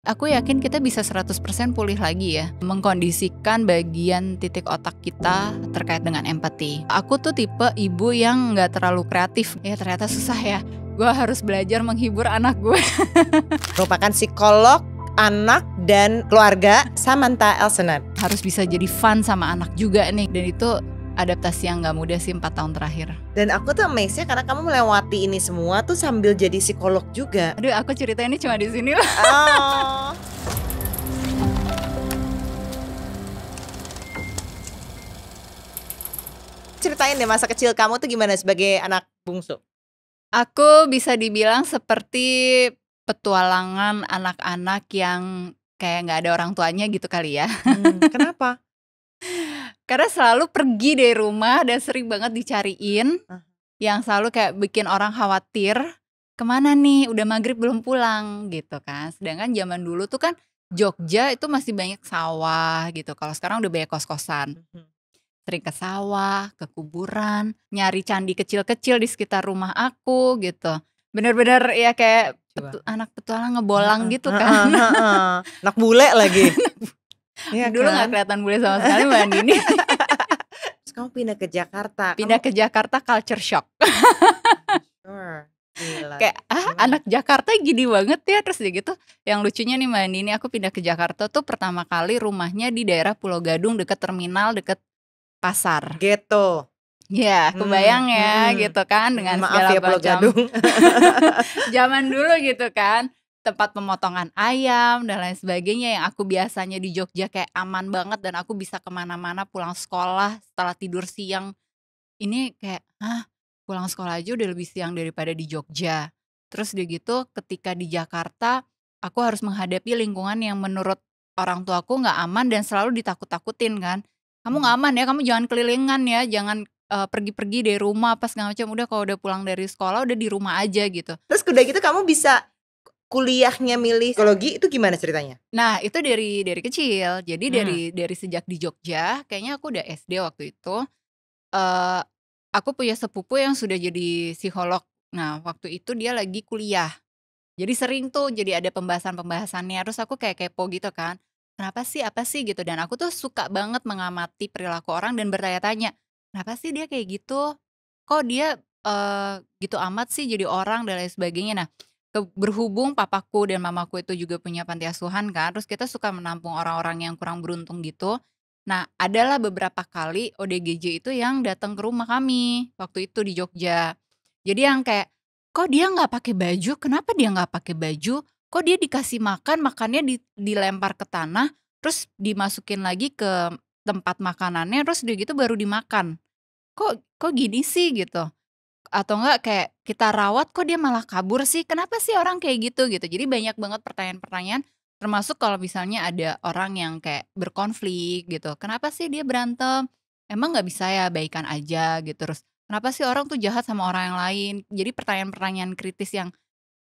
Aku yakin kita bisa 100% pulih lagi ya, mengkondisikan bagian titik otak kita terkait dengan empati. Aku tuh tipe ibu yang nggak terlalu kreatif. Ya ternyata susah ya, gue harus belajar menghibur anak gue. Merupakan psikolog, anak, dan keluarga Samantha Elsener. Harus bisa jadi fun sama anak juga nih, dan itu adaptasi yang gak mudah sih 4 tahun terakhir. Dan aku tuh amazed-nya karena kamu melewati ini semua tuh sambil jadi psikolog juga. Aduh, aku cerita ini cuma di sini lah. Oh. Ceritain deh masa kecil kamu tuh gimana sebagai anak bungsu? Aku bisa dibilang seperti petualangan anak-anak yang kayak gak ada orang tuanya gitu kali ya. Kenapa? Karena selalu pergi dari rumah dan sering banget dicariin. Yang selalu kayak bikin orang khawatir, kemana nih, udah maghrib belum pulang gitu kan. Sedangkan zaman dulu tuh kan Jogja itu masih banyak sawah gitu. Kalau sekarang udah banyak kos-kosan. Sering ke sawah, ke kuburan, nyari candi kecil-kecil di sekitar rumah aku gitu. Bener-bener ya kayak anak petualang ngebolang gitu kan. Anak bule lagi. Ya dulu kan? Gak kelihatan bule sama sekali Mbak Andini. Terus kamu pindah ke Jakarta. Pindah ke Jakarta, culture shock. Gila. Kayak anak Jakarta gini banget ya. Terus gitu, yang lucunya nih Mbak Andini, aku pindah ke Jakarta tuh pertama kali rumahnya di daerah Pulau Gadung, deket terminal, deket pasar. Gitu. Ya, kebayang ya gitu kan, dengan Maaf segala ya Pulau macam Gadung. zaman dulu gitu kan, tempat pemotongan ayam dan lain sebagainya yang aku biasanya di Jogja kayak aman banget dan aku bisa kemana-mana pulang sekolah setelah tidur siang. Ini kayak, pulang sekolah aja udah lebih siang daripada di Jogja. Terus udah gitu ketika di Jakarta, aku harus menghadapi lingkungan yang menurut orang tuaku nggak aman dan selalu ditakut-takutin kan. Kamu nggak aman ya, kamu jangan kelilingan ya, jangan pergi-pergi dari rumah apa segala macam. Udah kalau udah pulang dari sekolah udah di rumah aja gitu. Terus udah gitu kamu bisa kuliahnya milih psikologi itu gimana ceritanya? Nah itu dari kecil. Jadi dari sejak di Jogja, kayaknya aku udah SD waktu itu. Aku punya sepupu yang sudah jadi psikolog. Nah waktu itu dia lagi kuliah. Jadi sering tuh jadi ada pembahasan-pembahasannya. Terus aku kayak kepo gitu kan. Kenapa sih, apa sih gitu. Dan aku tuh suka banget mengamati perilaku orang dan bertanya-tanya, kenapa sih dia kayak gitu? Kok dia gitu amat sih jadi orang dan lain sebagainya. Nah berhubung papaku dan mamaku itu juga punya panti asuhan kan. Terus kita suka menampung orang-orang yang kurang beruntung gitu. Nah adalah beberapa kali ODGJ itu yang datang ke rumah kami waktu itu di Jogja. Jadi yang kayak, kok dia nggak pakai baju? Kenapa dia nggak pakai baju? Kok dia dikasih makan, makannya dilempar ke tanah, terus dimasukin lagi ke tempat makanannya, terus udah gitu baru dimakan. Kok gini sih gitu? Atau enggak kayak kita rawat kok dia malah kabur sih? Kenapa sih orang kayak gitu gitu? Jadi banyak banget pertanyaan-pertanyaan, termasuk kalau misalnya ada orang yang kayak berkonflik gitu. Kenapa sih dia berantem? Emang nggak bisa ya baikan aja gitu. Terus kenapa sih orang tuh jahat sama orang yang lain? Jadi pertanyaan-pertanyaan kritis yang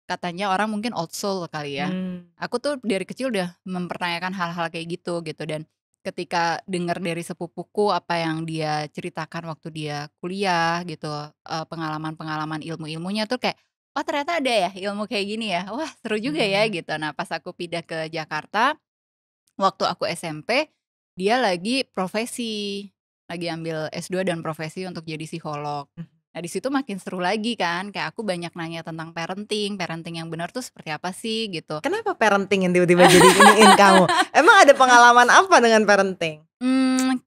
katanya orang mungkin old soul kali ya. Aku tuh dari kecil udah mempertanyakan hal-hal kayak gitu dan ketika dengar dari sepupuku apa yang dia ceritakan waktu dia kuliah gitu, pengalaman-pengalaman ilmu-ilmunya tuh kayak, oh ternyata ada ya ilmu kayak gini ya, wah seru juga ya gitu. Nah pas aku pindah ke Jakarta, waktu aku SMP, dia lagi profesi, lagi ambil S2 dan profesi untuk jadi psikolog. Nah di situ makin seru lagi kan, kayak aku banyak nanya tentang parenting yang benar tuh seperti apa sih gitu. Kenapa parenting yang tiba-tiba jadi iniin kamu? Emang ada pengalaman apa dengan parenting?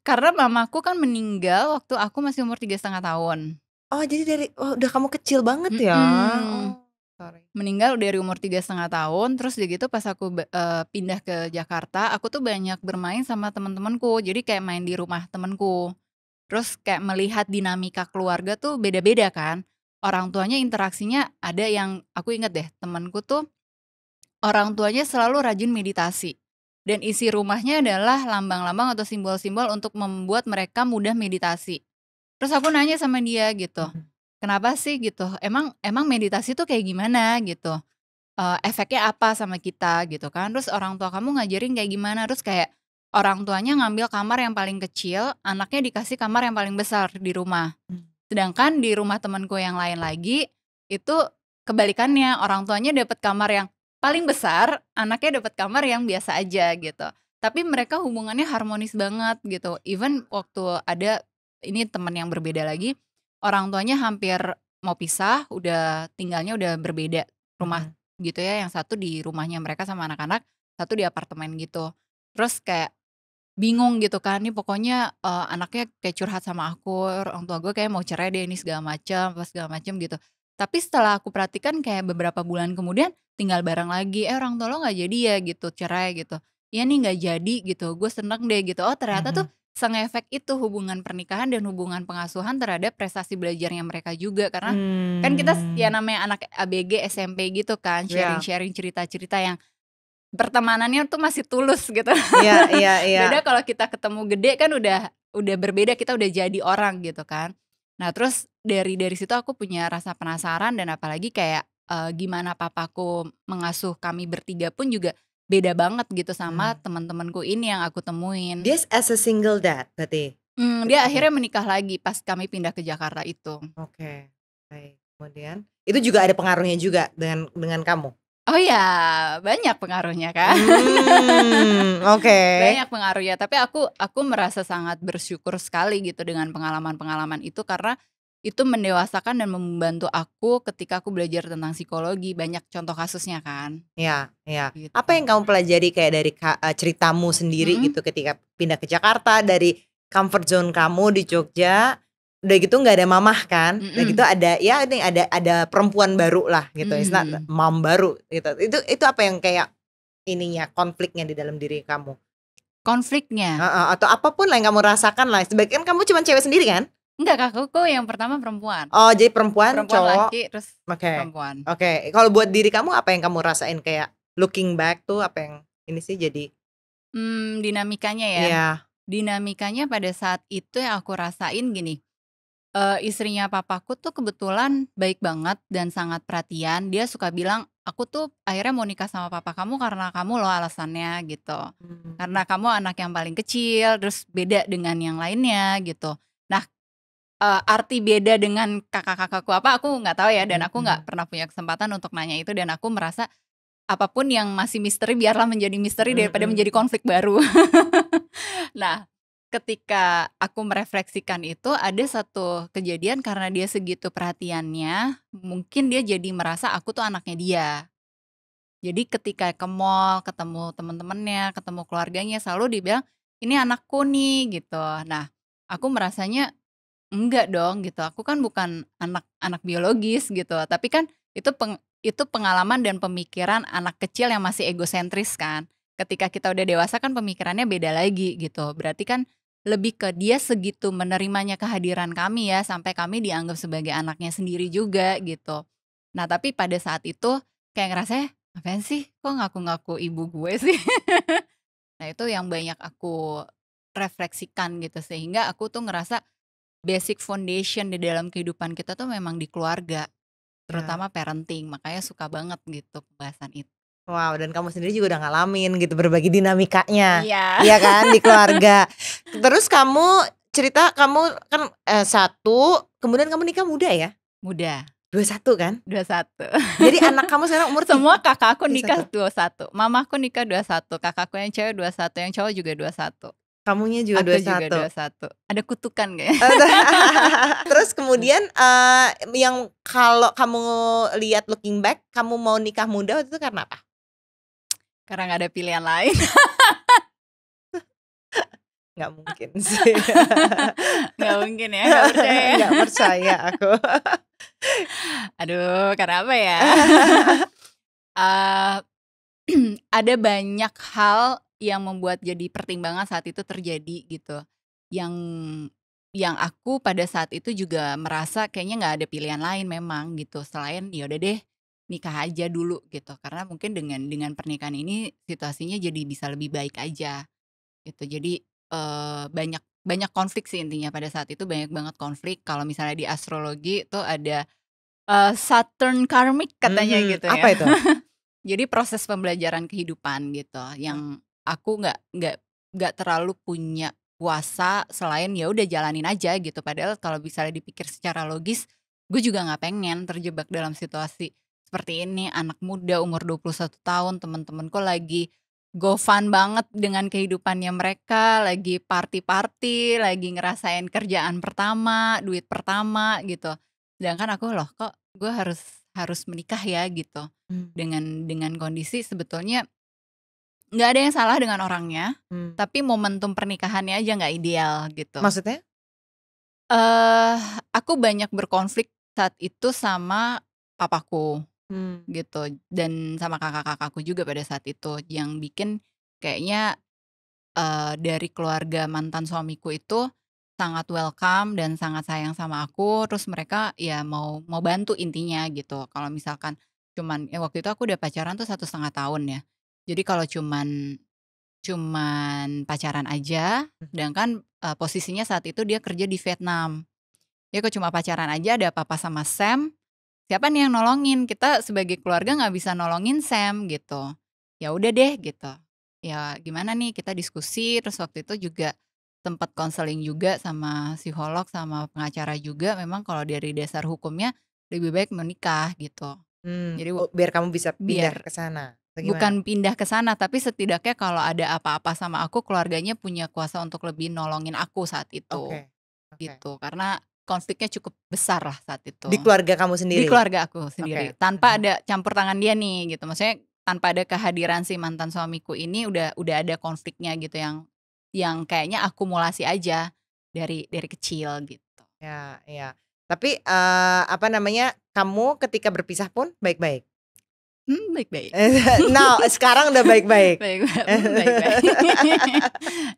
Karena mamaku kan meninggal waktu aku masih umur 3,5 tahun. Oh jadi udah kamu kecil banget ya? Oh, sorry. Meninggal dari umur 3,5 tahun, terus udah gitu pas aku pindah ke Jakarta, aku tuh banyak bermain sama teman-temanku. Jadi kayak main di rumah temanku. Terus kayak melihat dinamika keluarga tuh beda-beda kan. Orang tuanya interaksinya ada yang aku inget deh, temanku tuh orang tuanya selalu rajin meditasi. Dan isi rumahnya adalah lambang-lambang atau simbol-simbol untuk membuat mereka mudah meditasi. Terus aku nanya sama dia gitu, kenapa sih gitu? Emang meditasi tuh kayak gimana gitu? Efeknya apa sama kita gitu kan? Terus orang tua kamu ngajarin kayak gimana? Terus kayak orang tuanya ngambil kamar yang paling kecil, anaknya dikasih kamar yang paling besar di rumah. Sedangkan di rumah temanku yang lain lagi, itu kebalikannya, orang tuanya dapat kamar yang paling besar anaknya dapat kamar yang biasa aja gitu. Tapi mereka hubungannya harmonis banget gitu. Even waktu ada ini teman yang berbeda lagi, orang tuanya hampir mau pisah, tinggalnya udah berbeda rumah Mhm. gitu ya. Yang satu di rumahnya mereka sama anak-anak, satu di apartemen gitu. Terus kayak bingung gitu kan, nih pokoknya, anaknya kayak curhat sama aku, orang tua gue kayak mau cerai deh ini segala macam, apa segala macam gitu. Tapi setelah aku perhatikan kayak beberapa bulan kemudian tinggal bareng lagi, orang tua lo nggak jadi ya gitu cerai gitu?" "Iya nih nggak jadi," gitu, "gue seneng deh," gitu. Oh ternyata tuh Mhm. sengefek itu hubungan pernikahan dan hubungan pengasuhan terhadap prestasi belajarnya mereka juga. Karena kan kita ya Mmm. namanya anak ABG, SMP gitu kan, Iya. sharing-sharing cerita-cerita yang pertemanannya tuh masih tulus gitu. Iya iya iya. Beda kalau kita ketemu gede kan udah berbeda, kita udah jadi orang gitu kan. Nah terus dari situ aku punya rasa penasaran dan apalagi kayak, gimana papaku mengasuh kami bertiga pun juga beda banget gitu sama Mmm. teman-temanku ini yang aku temuin. Dia as a single dad berarti? Dia Oke. akhirnya menikah lagi pas kami pindah ke Jakarta itu. Oke, baik. Kemudian itu juga ada pengaruhnya juga dengan kamu? Oh ya, banyak pengaruhnya Kak. Oke. Banyak pengaruhnya, tapi aku merasa sangat bersyukur sekali gitu dengan pengalaman-pengalaman itu karena itu mendewasakan dan membantu aku ketika aku belajar tentang psikologi, banyak contoh kasusnya kan, Iya iya. Apa gitu. yang kamu pelajari kayak dari ceritamu sendiri Mhm, gitu ketika pindah ke Jakarta, dari comfort zone kamu di Jogja, udah gitu nggak ada mamah kan, udah gitu mhm, ada ya ini ada perempuan baru lah gitu, it's not mhm. mom baru gitu. Itu apa yang kayak ininya, konfliknya di dalam diri kamu? Konfliknya? Heeh, atau apapun lah yang kamu rasakan lah, sebagian kamu cuman cewek sendiri kan? Enggak kakakku yang pertama perempuan, Oh jadi perempuan, perempuan cowok, laki terus oke perempuan. oke. Kalau buat diri kamu apa yang kamu rasain kayak looking back tuh apa yang ini sih jadi Dinamikanya ya, iya, dinamikanya pada saat itu yang aku rasain gini. Istrinya papaku tuh kebetulan baik banget dan sangat perhatian. Dia suka bilang, "Aku tuh akhirnya mau nikah sama papa kamu karena kamu loh alasannya," gitu. mmm, "Karena kamu anak yang paling kecil, terus beda dengan yang lainnya," gitu. Nah, arti beda dengan kakak-kakakku apa aku nggak tahu ya dan mhm aku nggak mhm, pernah punya kesempatan untuk nanya itu dan aku merasa apapun yang masih misteri biarlah menjadi misteri mhm daripada menjadi mhm, konflik baru. Nah, ketika aku merefleksikan itu ada satu kejadian karena dia segitu perhatiannya, mungkin dia jadi merasa aku tuh anaknya dia. Jadi ketika ke mall, ketemu temen-temennya, ketemu keluarganya, selalu dia bilang, "Ini anakku nih," gitu. Nah, aku merasanya, "Enggak dong," gitu, "aku kan bukan anak anak biologis," gitu. Tapi kan itu pengalaman dan pemikiran anak kecil yang masih egosentris kan. Ketika kita udah dewasa kan pemikirannya beda lagi gitu. Berarti kan lebih ke dia segitu menerimanya kehadiran kami ya, sampai kami dianggap sebagai anaknya sendiri juga gitu. Nah tapi pada saat itu kayak ngerasanya, "Apaan sih? Kok ngaku-ngaku ibu gue sih?" Nah itu yang banyak aku refleksikan gitu, sehingga aku tuh ngerasa basic foundation di dalam kehidupan kita tuh memang di keluarga, iya. terutama parenting, makanya suka banget gitu pembahasan itu. Wow, dan kamu sendiri juga udah ngalamin gitu berbagi dinamikanya, Iya. iya kan di keluarga. Terus kamu cerita kamu kan, 1 kemudian kamu nikah muda ya? Muda, 21 kan? 21. Jadi anak kamu sekarang umur Semua kakakku nikah 31? 21, mamaku nikah 21, kakakku yang cewek 21, yang cowok juga 21, Kamunya juga aku juga 21? 21. Ada kutukan kayaknya. Terus kemudian, yang kalau kamu lihat looking back, kamu mau nikah muda waktu itu karena apa? Karena nggak ada pilihan lain. Nggak mungkin sih. Nggak mungkin ya, nggak percaya ya. Nggak percaya aku. Aduh, karena apa ya? Eee, ada banyak hal yang membuat jadi pertimbangan saat itu terjadi gitu, yang yang aku pada saat itu juga merasa kayaknya nggak ada pilihan lain memang gitu, selain ya udah deh nikah aja dulu gitu, karena mungkin dengan pernikahan ini situasinya jadi bisa lebih baik aja gitu. Jadi, banyak banyak konflik sih intinya pada saat itu banyak banget konflik, kalau misalnya di astrologi tuh ada, Saturn karmic katanya Mhm, gitu apa ya. itu? Jadi proses pembelajaran kehidupan gitu, Oh, yang aku nggak terlalu punya kuasa selain ya udah jalanin aja gitu. Padahal kalau misalnya dipikir secara logis, gue juga nggak pengen terjebak dalam situasi seperti ini, anak muda umur 21 tahun, teman-temanku lagi go fun banget dengan kehidupannya mereka, lagi party-party, lagi ngerasain kerjaan pertama, duit pertama gitu. Sedangkan aku, loh kok gue harus harus menikah ya gitu. Mmm. Dengan kondisi sebetulnya nggak ada yang salah dengan orangnya, Mmm. tapi momentum pernikahannya aja nggak ideal gitu. Maksudnya? Eh, aku banyak berkonflik saat itu sama papaku Mmm. gitu, dan sama kakak-kakakku juga pada saat itu, yang bikin kayaknya, dari keluarga mantan suamiku itu sangat welcome dan sangat sayang sama aku, terus mereka ya mau mau bantu intinya gitu. Kalau misalkan cuman waktu itu aku udah pacaran tuh 1,5 tahun ya. Jadi kalau cuman cuman pacaran aja, sedangkan, posisinya saat itu dia kerja di Vietnam. Ya kok cuma pacaran aja, ada apa-apa sama Sam, siapa nih yang nolongin? Kita sebagai keluarga nggak bisa nolongin Sam gitu. Ya udah deh gitu. Ya gimana nih, kita diskusi, terus waktu itu juga sempat konseling juga sama psikolog sama pengacara juga, memang kalau dari dasar hukumnya lebih baik menikah gitu. Jadi Oh, biar kamu bisa pindah biar ke sana atau gimana? bukan pindah ke sana, tapi setidaknya kalau ada apa-apa sama aku, keluarganya punya kuasa untuk lebih nolongin aku saat itu, Oke, oke. gitu. Karena konfliknya cukup besar lah saat itu. Di keluarga kamu Di sendiri? keluarga aku Oke. sendiri, tanpa ada campur tangan dia nih gitu, maksudnya tanpa ada kehadiran si mantan suamiku ini udah ada konfliknya gitu yang kayaknya akumulasi aja dari kecil gitu. Ya, ya. Tapi, apa namanya, kamu ketika berpisah pun baik-baik? Baik-baik. Now, sekarang udah baik-baik? Baik baik-baik.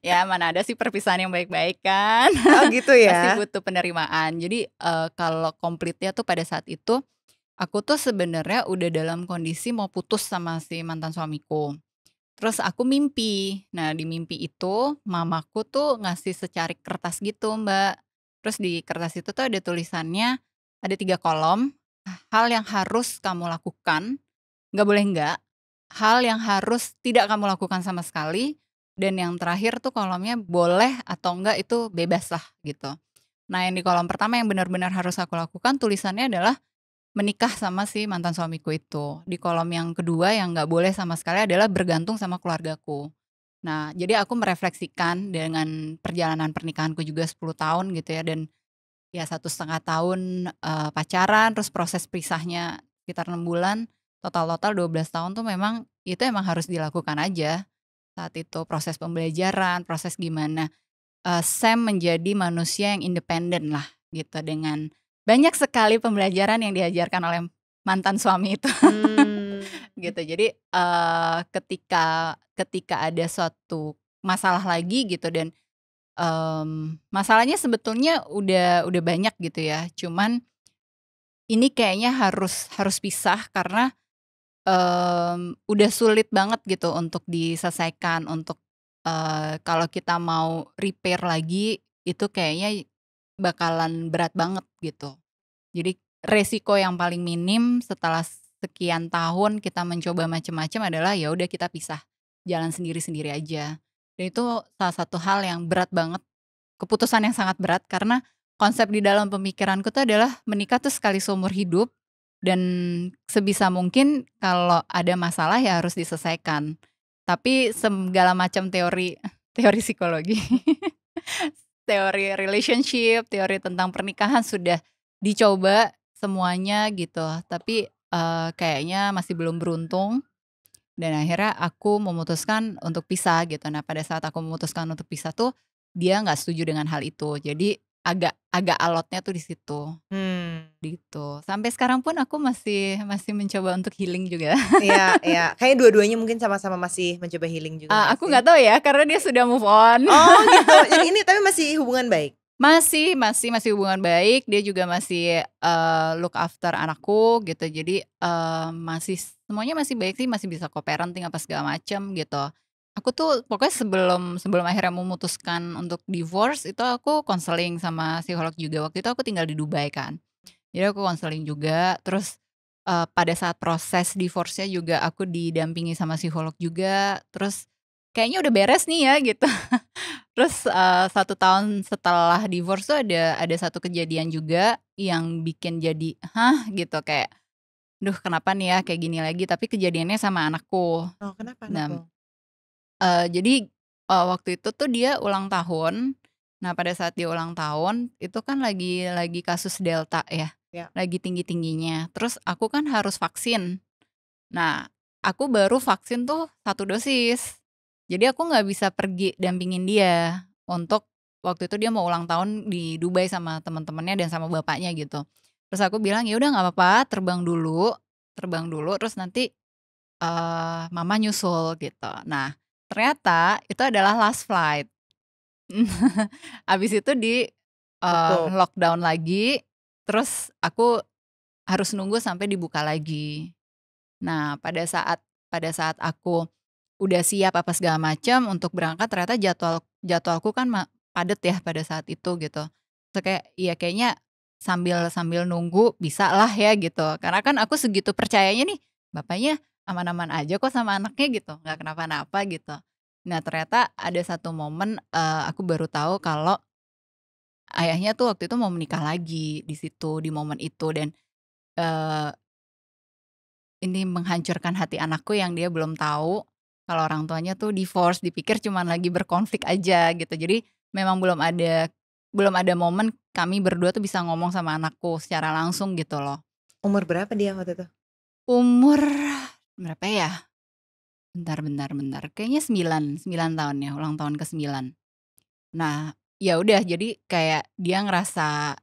Ya mana ada sih perpisahan yang baik-baik kan. Oh gitu Pasti ya? butuh penerimaan. Jadi, kalau komplitnya tuh pada saat itu, aku tuh sebenarnya udah dalam kondisi mau putus sama si mantan suamiku. Terus aku mimpi. Nah, di mimpi itu mamaku tuh ngasih secarik kertas gitu, Mbak. Terus di kertas itu tuh ada tulisannya, ada 3 kolom, hal yang harus kamu lakukan, nggak boleh enggak, hal yang harus tidak kamu lakukan sama sekali, dan yang terakhir tuh kolomnya boleh atau enggak itu bebas lah gitu. Nah, yang di kolom pertama yang benar-benar harus aku lakukan tulisannya adalah menikah sama si mantan suamiku itu. Di kolom yang kedua yang nggak boleh sama sekali adalah bergantung sama keluargaku. Nah, jadi aku merefleksikan dengan perjalanan pernikahanku juga 10 tahun gitu ya, dan ya 1,5 tahun, pacaran, terus proses pisahnya sekitar 6 bulan, total-total 12 tahun tuh memang itu emang harus dilakukan aja saat itu. Proses pembelajaran, proses gimana, Sam menjadi manusia yang independen lah gitu, dengan banyak sekali pembelajaran yang diajarkan oleh mantan suami itu Mmm. gitu. Jadi, ketika ketika ada suatu masalah lagi gitu, dan masalahnya sebetulnya udah banyak gitu ya, cuman ini kayaknya harus harus pisah karena, udah sulit banget gitu untuk diselesaikan, untuk, kalau kita mau repair lagi, itu kayaknya bakalan berat banget gitu. Jadi resiko yang paling minim setelah sekian tahun kita mencoba macem-macem adalah ya udah kita pisah, jalan sendiri-sendiri aja. Dan itu salah satu hal yang berat banget, keputusan yang sangat berat, karena konsep di dalam pemikiranku tuh adalah menikah tuh sekali seumur hidup, dan sebisa mungkin kalau ada masalah ya harus diselesaikan. Tapi segala macam teori teori psikologi, teori relationship, teori tentang pernikahan sudah dicoba semuanya gitu, tapi, kayaknya masih belum beruntung, dan akhirnya aku memutuskan untuk pisah gitu. Nah, pada saat aku memutuskan untuk pisah tuh, dia nggak setuju dengan hal itu. Jadi agak agak alotnya tuh di situ, Mmm. gitu. Sampai sekarang pun aku masih masih mencoba untuk healing juga. Iya, iya. Kayaknya dua-duanya mungkin sama-sama masih mencoba healing juga nggak Aku sih? nggak tahu ya, karena dia sudah move on. Oh gitu, jadi ini tapi masih hubungan baik? Masih hubungan baik, dia juga masih, look after anakku gitu. Jadi, masih semuanya masih baik sih, masih bisa co-parenting apa segala macem gitu. Aku tuh pokoknya sebelum sebelum akhirnya memutuskan untuk divorce itu aku konseling sama psikolog juga. Waktu itu aku tinggal di Dubai kan. Jadi aku konseling juga, terus, pada saat proses divorce-nya juga aku didampingi sama psikolog juga, terus kayaknya udah beres nih ya gitu. Terus, 1 tahun setelah divorce tuh ada satu kejadian juga yang bikin jadi, "Hah?" gitu, kayak "Duh kenapa nih ya kayak gini lagi?" Tapi kejadiannya sama anakku. Oh, kenapa Nah, anakmu? jadi, waktu itu tuh dia ulang tahun. Nah, pada saat dia ulang tahun, itu kan lagi kasus Delta ya, Ya. lagi tinggi-tingginya. Terus aku kan harus vaksin. Nah, aku baru vaksin tuh 1 dosis. Jadi aku nggak bisa pergi dampingin dia, untuk waktu itu dia mau ulang tahun di Dubai sama teman-temannya dan sama bapaknya gitu. Terus aku bilang, "Ya udah nggak apa-apa, terbang dulu, terus nanti, mama nyusul," gitu. Nah, ternyata itu adalah last flight. Habis itu Tutup. lockdown lagi, terus aku harus nunggu sampai dibuka lagi. Nah, pada saat aku udah siap apa segala macam untuk berangkat, ternyata jadwalku kan padet ya pada saat itu gitu. Terus kayak, ya kayaknya sambil sambil nunggu bisa lah ya gitu. Karena kan aku segitu percayanya nih, bapaknya aman-aman aja kok sama anaknya gitu, nggak kenapa-napa gitu. Nah, ternyata ada satu momen, aku baru tahu kalau ayahnya tuh waktu itu mau menikah lagi di situ, di momen itu, dan, eee ini menghancurkan hati anakku yang dia belum tahu kalau orang tuanya tuh divorce, dipikir cuman lagi berkonflik aja gitu. Jadi memang belum ada momen kami berdua tuh bisa ngomong sama anakku secara langsung gitu loh. Umur berapa dia waktu itu? Umur berapa ya? Bentar, kayaknya 9 tahun ya, ulang tahun ke-9. Nah, ya udah jadi kayak dia ngerasa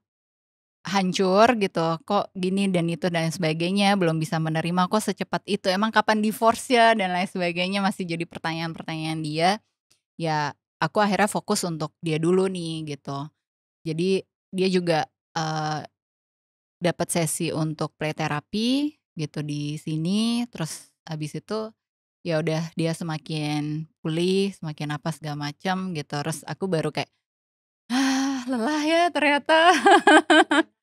hancur gitu, kok gini dan itu dan lain sebagainya, belum bisa menerima kok secepat itu, emang kapan divorce ya dan lain sebagainya, masih jadi pertanyaan-pertanyaan dia. Ya aku akhirnya fokus untuk dia dulu nih gitu. Jadi dia juga, eee, dapat sesi untuk play therapy gitu di sini, terus habis itu ya udah dia semakin pulih, semakin apa segala macam gitu, terus aku baru kayak, "Ah lelah ya ternyata."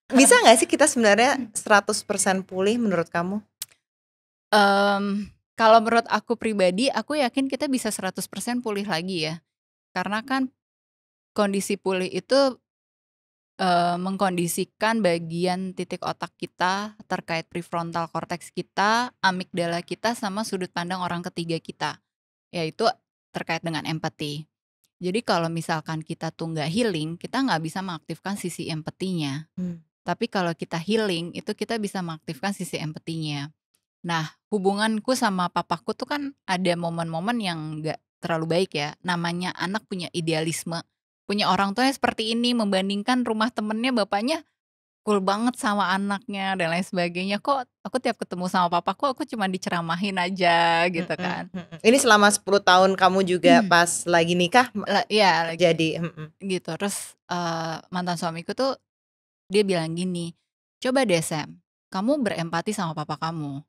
Bisa nggak sih kita sebenarnya 100% pulih menurut kamu? Kalau menurut aku pribadi, aku yakin kita bisa 100% pulih lagi ya. Karena kan kondisi pulih itu, mengkondisikan bagian titik otak kita terkait prefrontal cortex kita, amigdala kita, sama sudut pandang orang ketiga kita, yaitu terkait dengan empati. Jadi kalau misalkan kita tuh nggak healing, kita nggak bisa mengaktifkan sisi empatinya. Mmm. Tapi kalau kita healing, itu kita bisa mengaktifkan sisi empatinya. Nah, hubunganku sama papaku tuh kan ada momen-momen yang nggak terlalu baik ya. Namanya anak punya idealisme, punya orang tuanya seperti ini, membandingkan rumah temennya bapaknya cool banget sama anaknya dan lain sebagainya. Kok aku tiap ketemu sama papaku, aku cuma diceramahin aja gitu Mhm kan. mhm. Ini selama 10 tahun kamu juga pas lagi nikah Iya lagi terjadi? Mhm. gitu. Terus, mantan suamiku tuh dia bilang gini, "Coba deh Sam, kamu berempati sama papa kamu.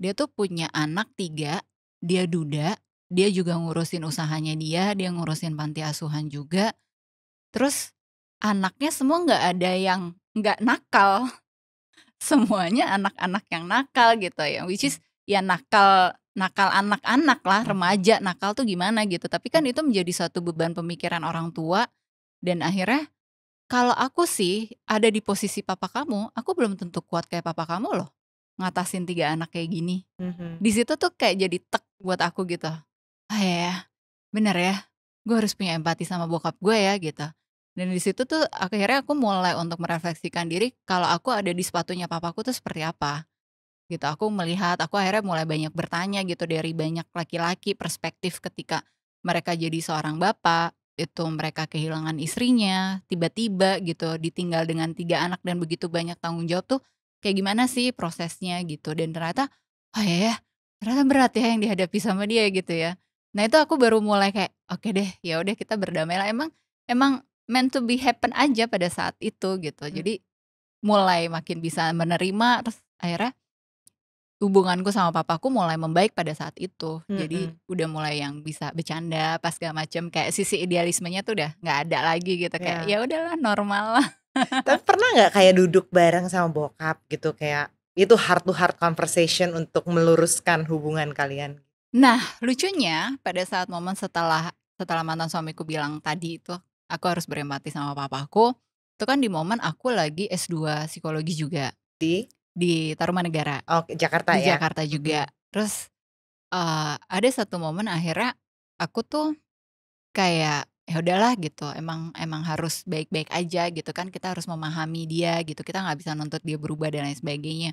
Dia tuh punya anak 3, dia duda, dia juga ngurusin usahanya dia ngurusin panti asuhan juga, terus anaknya semua nggak ada yang nggak nakal, semuanya anak-anak yang nakal gitu ya, which is ya nakal nakal anak-anak lah, remaja nakal tuh gimana gitu. Tapi kan itu menjadi suatu beban pemikiran orang tua dan akhirnya kalau aku sih ada di posisi papa kamu, aku belum tentu kuat kayak papa kamu loh, ngatasin 3 anak kayak gini. Mhm. Di situ tuh kayak jadi tek buat aku gitu. Ah, ya ya, bener ya, gue harus punya empati sama bokap gue ya gitu. Dan di situ tuh akhirnya aku mulai untuk merefleksikan diri kalau aku ada di sepatunya papaku tuh seperti apa, gitu. Aku melihat, aku akhirnya mulai banyak bertanya gitu dari banyak laki-laki perspektif ketika mereka jadi seorang bapak, itu mereka kehilangan istrinya, tiba-tiba gitu ditinggal dengan 3 anak dan begitu banyak tanggung jawab tuh kayak gimana sih prosesnya gitu. Dan ternyata, oh ya ya, ternyata berat ya yang dihadapi sama dia gitu ya. Nah itu aku baru mulai kayak, oke deh ya udah kita berdamailah, emang emang meant to be happen aja pada saat itu gitu. Mmm. Jadi mulai makin bisa menerima, terus akhirnya hubunganku sama papaku mulai membaik pada saat itu. Jadi Mhm. udah mulai yang bisa bercanda pas segala macem, kayak sisi idealismenya tuh udah nggak ada lagi gitu, kayak Iya. ya udahlah normal lah. Tapi pernah nggak kayak duduk bareng sama bokap gitu, kayak itu heart to heart conversation untuk meluruskan hubungan kalian? Nah, lucunya pada saat momen setelah setelah mantan suamiku bilang tadi itu, aku harus berempati sama papaku, itu kan di momen aku lagi S2 psikologi juga. Di? di Tarumanegara, Oke, Jakarta di ya? Jakarta juga. Mhm. Terus, ada satu momen akhirnya aku tuh kayak, ya udahlah gitu, emang emang harus baik-baik aja gitu kan, kita harus memahami dia gitu, kita nggak bisa nuntut dia berubah dan lain sebagainya.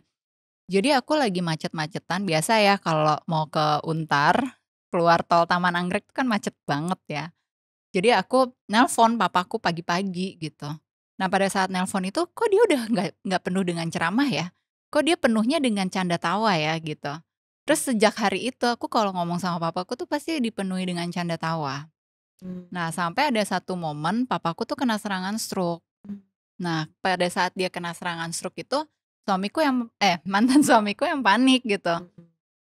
Jadi aku lagi macet-macetan, biasa ya kalau mau ke Untar, keluar tol Taman Anggrek itu kan macet banget ya. Jadi aku nelpon papaku pagi-pagi gitu. Nah pada saat nelpon itu, kok dia udah nggak penuh dengan ceramah ya? Kok dia penuhnya dengan canda tawa ya gitu. Terus sejak hari itu aku kalau ngomong sama papaku tuh pasti dipenuhi dengan canda tawa. Mmm. Nah sampai ada satu momen papaku tuh kena serangan stroke. Mmm. Nah pada saat dia kena serangan stroke itu, mantan suamiku yang panik gitu.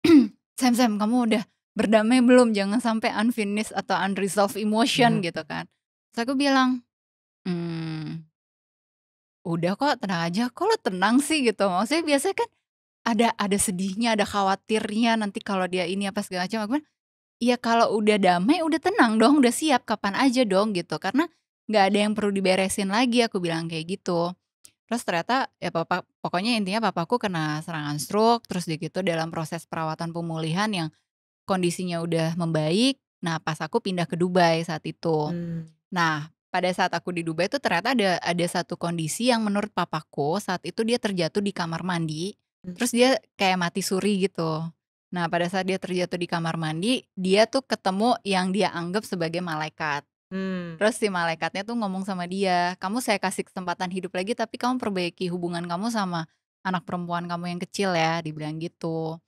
Mhm. "Sam Sam, kamu udah berdamai belum? Jangan sampai unfinished atau unresolved emotion," Mhm. gitu kan. Terus aku bilang, "Mmm, udah kok, tenang aja." "Kok lo tenang sih?" Gitu. Maksudnya biasanya kan ada sedihnya, ada khawatirnya nanti kalau dia ini apa segala macam. Aku bilang, "Iya kalau udah damai, udah tenang dong, udah siap, kapan aja dong," gitu. "Karena nggak ada yang perlu diberesin lagi," aku bilang kayak gitu. Terus ternyata ya pokoknya intinya papaku kena serangan stroke, terus udah gitu dalam proses perawatan pemulihan yang kondisinya udah membaik, nah pas aku pindah ke Dubai saat itu. Mmm. Nah, pada saat aku di Dubai itu ternyata ada satu kondisi yang menurut papaku saat itu dia terjatuh di kamar mandi, Mmm. terus dia kayak mati suri gitu. Nah, pada saat dia terjatuh di kamar mandi, dia tuh ketemu yang dia anggap sebagai malaikat. Mmm. Terus si malaikatnya tuh ngomong sama dia, "Kamu saya kasih kesempatan hidup lagi tapi kamu perbaiki hubungan kamu sama anak perempuan kamu yang kecil ya," dibilang gitu.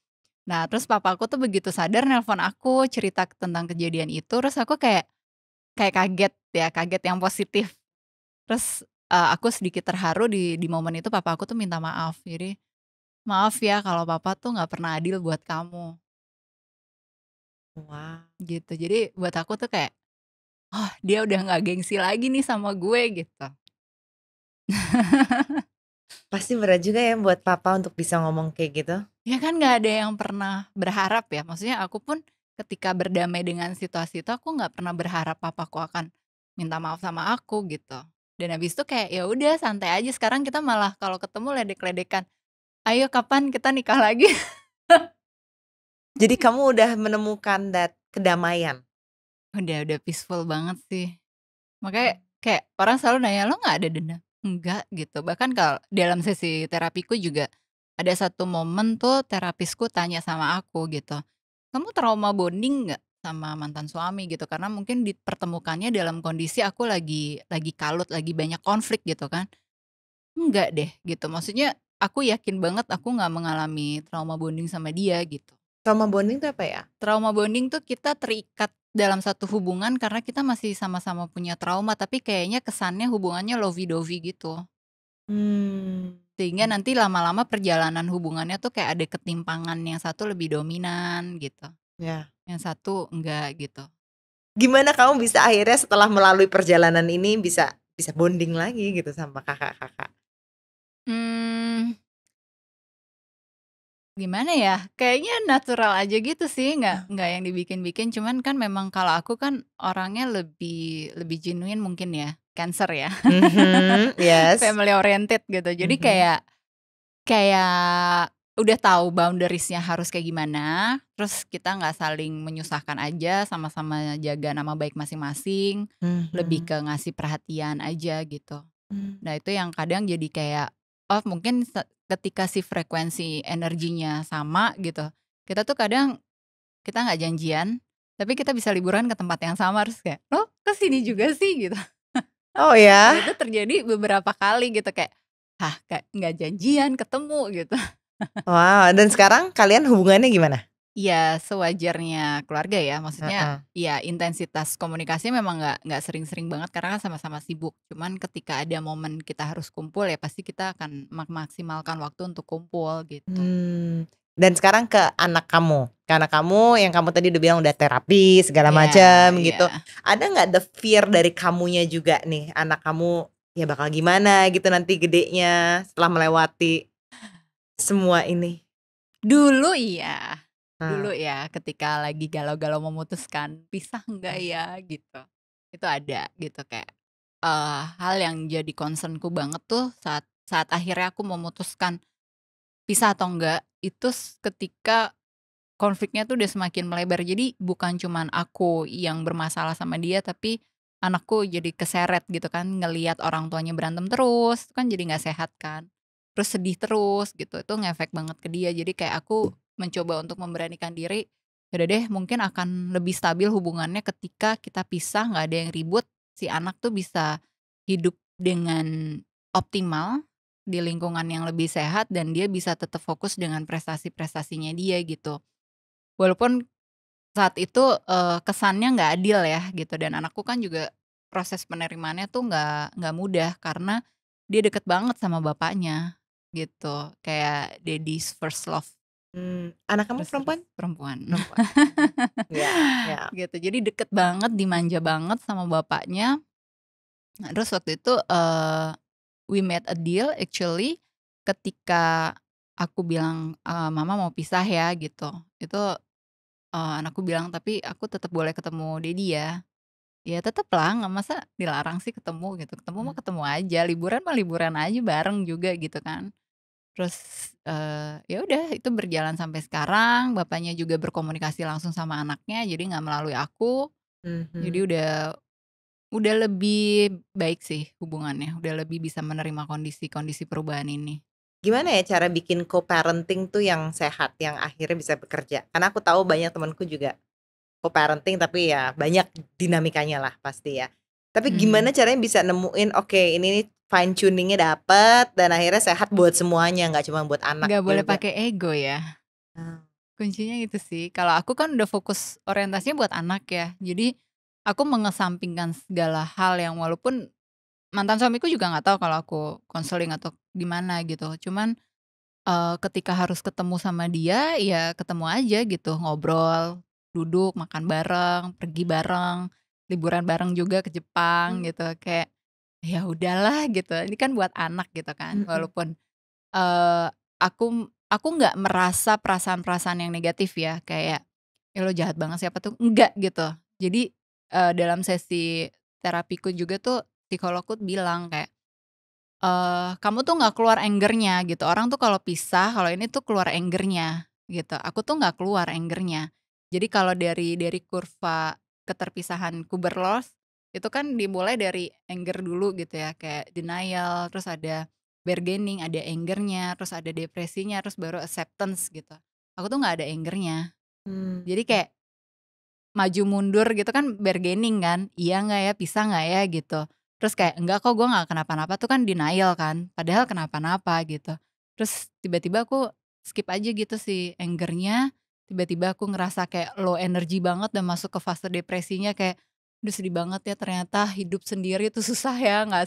Nah, terus papaku tuh begitu sadar nelpon aku cerita tentang kejadian itu, terus aku kayak kayak kaget ya, kaget yang positif. Terus, aku sedikit terharu di momen itu papa aku tuh minta maaf. Jadi, "Maaf ya kalau papa tuh nggak pernah adil buat kamu," Wah, gitu. Jadi buat aku tuh kayak, "Oh dia udah nggak gengsi lagi nih sama gue," gitu. pasti berat juga ya buat papa untuk bisa ngomong kayak gitu? Ya kan nggak ada yang pernah berharap ya, maksudnya aku pun ketika berdamai dengan situasi itu aku nggak pernah berharap papaku akan minta maaf sama aku gitu. Dan habis itu kayak ya udah santai aja, sekarang kita malah kalau ketemu ledek-ledekan, "Ayo kapan kita nikah lagi?" Jadi kamu udah menemukan kedamaian? Udah peaceful banget sih. Makanya kayak orang selalu nanya, "Lo nggak ada dendam?" "Enggak," gitu. Bahkan kalau dalam sesi terapiku juga ada satu momen tuh terapisku tanya sama aku gitu, "Kamu trauma bonding nggak sama mantan suami?" Gitu. Karena mungkin dipertemukannya dalam kondisi aku lagi kalut, lagi banyak konflik gitu kan. "Enggak deh," gitu. Maksudnya aku yakin banget aku nggak mengalami trauma bonding sama dia gitu. Trauma bonding itu apa ya? Trauma bonding tuh kita terikat dalam satu hubungan karena kita masih sama-sama punya trauma, tapi kayaknya kesannya hubungannya lovey-dovey gitu. Mmm. Sehingga nanti lama-lama perjalanan hubungannya tuh kayak ada ketimpangan, yang satu lebih dominan gitu, Ya. yang satu enggak gitu. Gimana kamu bisa akhirnya setelah melalui perjalanan ini bisa bisa bonding lagi gitu sama kakak-kakak? Mmm, Gimana ya, kayaknya natural aja gitu sih, nggak yang dibikin-bikin, cuman kan memang kalau aku kan orangnya lebih lebih genuine mungkin ya, Cancer ya, Mhm, yes. family oriented gitu. Jadi Mhm. kayak Kayak udah tahu boundaries-nya harus kayak gimana, terus kita nggak saling menyusahkan aja, sama-sama jaga nama baik masing-masing, lebih Mhm. ke ngasih perhatian aja gitu. Mmm. Nah itu yang kadang jadi kayak, oh mungkin ketika si frekuensi energinya sama gitu, kita tuh kadang kita nggak janjian, tapi kita bisa liburan ke tempat yang sama, terus kayak, "Oh ke sini juga sih?" Gitu. Oh Dan ya? itu terjadi beberapa kali gitu kayak, "Hah, kayak nggak janjian ketemu," gitu. Wow, dan sekarang kalian hubungannya gimana? Iya, sewajarnya keluarga ya, maksudnya Heeh. ya intensitas komunikasi memang nggak sering-sering banget karena kan sama-sama sibuk. Cuman ketika ada momen kita harus kumpul ya pasti kita akan maksimalkan waktu untuk kumpul gitu. Dan sekarang ke anak kamu yang kamu tadi udah bilang udah terapi segala Iya, macam iya. gitu, ada nggak the fear dari kamunya juga nih, anak kamu ya bakal gimana gitu nanti gedenya setelah melewati semua ini? Dulu iya, dulu Nah. ya ketika lagi galau-galau memutuskan pisah enggak ya gitu. Itu ada gitu kayak, hal yang jadi concern-ku banget tuh saat saat akhirnya aku memutuskan pisah atau enggak, itu ketika konfliknya tuh udah semakin melebar. Jadi bukan cuman aku yang bermasalah sama dia, tapi anakku jadi keseret gitu kan, ngelihat orang tuanya berantem terus, itu kan jadi nggak sehat kan. Terus sedih terus gitu, itu ngefek banget ke dia. Jadi kayak aku mencoba untuk memberanikan diri, ya udah deh mungkin akan lebih stabil hubungannya ketika kita pisah, nggak ada yang ribut, si anak tuh bisa hidup dengan optimal di lingkungan yang lebih sehat dan dia bisa tetap fokus dengan prestasi-prestasinya dia gitu. Walaupun saat itu, kesannya nggak adil ya gitu dan anakku kan juga proses penerimaannya tuh nggak mudah karena dia deket banget sama bapaknya gitu, kayak daddy's first love, Anak kamu terus terus perempuan? perempuan. Perempuan. Ya, ya. Gitu, jadi deket banget, dimanja banget sama bapaknya. Nah terus waktu itu, we made a deal actually ketika aku bilang, "Mama mau pisah ya," gitu. Itu anakku bilang, "Tapi aku tetap boleh ketemu Dedi ya?" Ya teteplah, nggak masa dilarang sih ketemu gitu, ketemu mah Mmm. ketemu aja, liburan mah liburan aja bareng juga gitu kan. Terus, ya udah itu berjalan sampai sekarang, bapaknya juga berkomunikasi langsung sama anaknya, jadi nggak melalui aku, jadi Mhm. udah lebih baik sih hubungannya, udah lebih bisa menerima kondisi-kondisi perubahan ini. Gimana ya cara bikin co-parenting tuh yang sehat, yang akhirnya bisa bekerja? Karena aku tahu banyak temanku juga co-parenting tapi ya banyak dinamikanya lah pasti ya. Tapi gimana Mhm, caranya bisa nemuin, oke ini nih fine tuningnya dapet dan akhirnya sehat buat semuanya, nggak cuma buat anak nggak boleh juga? pakai ego ya. Ah. Kuncinya itu sih. Kalau aku kan udah fokus orientasinya buat anak ya. Jadi aku mengesampingkan segala hal yang walaupun mantan suamiku juga nggak tahu kalau aku konseling atau gimana gitu. Cuman, ketika harus ketemu sama dia, ya ketemu aja gitu, ngobrol, duduk, makan bareng, pergi bareng, liburan bareng juga ke Jepang Mmm. gitu. Kayak, ya udahlah gitu, ini kan buat anak gitu kan. Mhm. Walaupun aku nggak merasa perasaan-perasaan yang negatif ya, kayak, "Eh, lo jahat banget siapa tuh?" Enggak gitu. Jadi, dalam sesi terapiku juga tuh psikologku bilang kayak, "Kamu tuh nggak keluar anger-nya gitu, orang tuh kalau pisah, kalau ini tuh keluar anger-nya gitu, aku tuh nggak keluar anger-nya." Jadi kalau dari kurva keterpisahanku berlos, itu kan dimulai dari anger dulu gitu ya, kayak denial, terus ada bargaining, ada anger-nya, terus ada depresinya, terus baru acceptance gitu. Aku tuh nggak ada anger-nya. Mmm. Jadi kayak maju mundur gitu kan bargaining kan, "Iya nggak ya, pisah nggak ya?" Gitu. Terus kayak, "Enggak kok, gue nggak kenapa-napa," tuh kan denial kan, padahal kenapa-napa gitu. Terus tiba-tiba aku skip aja gitu si anger-nya, tiba-tiba aku ngerasa kayak low energy banget dan masuk ke fase depresinya kayak, "Aduh sedih banget ya ternyata hidup sendiri tuh susah ya, nggak